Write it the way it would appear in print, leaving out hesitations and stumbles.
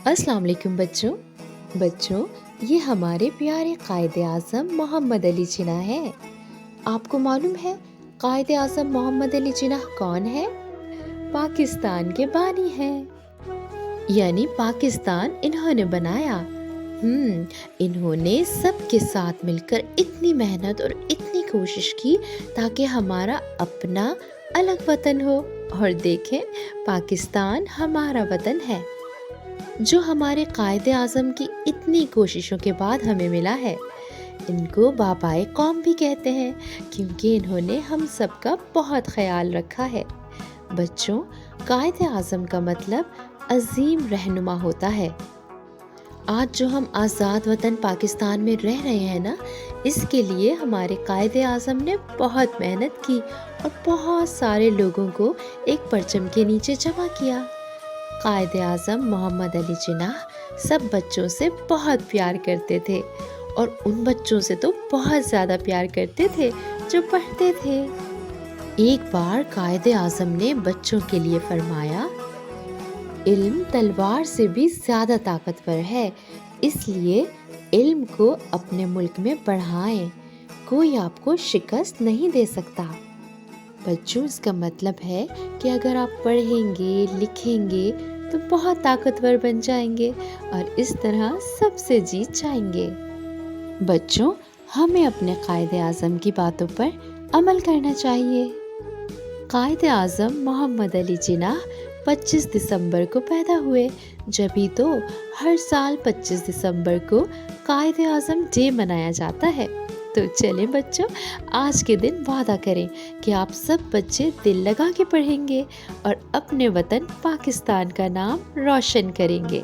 अस्सलाम वालेकुम बच्चों। बच्चों, ये हमारे प्यारे कायदे आज़म मोहम्मद अली जिन्ना है। आपको मालूम है कायदे आज़म मोहम्मद अली जिन्ना कौन है? पाकिस्तान के बानी हैं, यानी पाकिस्तान इन्होंने बनाया। इन्होंने सबके साथ मिलकर इतनी मेहनत और इतनी कोशिश की ताकि हमारा अपना अलग वतन हो। और देखें, पाकिस्तान हमारा वतन है जो हमारे कायदे आज़म की इतनी कोशिशों के बाद हमें मिला है। इनको बाबाए कौम भी कहते हैं क्योंकि इन्होंने हम सब का बहुत ख्याल रखा है। बच्चों, कायदे आज़म का मतलब अजीम रहनुमा होता है। आज जो हम आज़ाद वतन पाकिस्तान में रह रहे हैं ना, इसके लिए हमारे कायदे आज़म ने बहुत मेहनत की और बहुत सारे लोगों को एक परचम के नीचे जमा किया। कायदे आज़म मोहम्मद अली जिन्ना सब बच्चों से बहुत प्यार करते थे और उन बच्चों से तो बहुत ज़्यादा प्यार करते थे जो पढ़ते थे। एक बार कायदे आज़म ने बच्चों के लिए फरमाया, इल्म तलवार से भी ज़्यादा ताकतवर है, इसलिए इल्म को अपने मुल्क में बढ़ाएं। कोई आपको शिकस्त नहीं दे सकता। बच्चों, इसका मतलब है कि अगर आप पढ़ेंगे लिखेंगे तो बहुत ताकतवर बन जाएंगे और इस तरह सबसे जीत जाएंगे। बच्चों, हमें अपने कायदे आज़म की बातों पर अमल करना चाहिए। कायदे आज़म मोहम्मद अली जिन्ना 25 दिसंबर को पैदा हुए, जभी तो हर साल 25 दिसंबर को कायदे आज़म डे मनाया जाता है। तो चलें बच्चों, आज के दिन वादा करें कि आप सब बच्चे दिल लगा के पढ़ेंगे और अपने वतन पाकिस्तान का नाम रोशन करेंगे।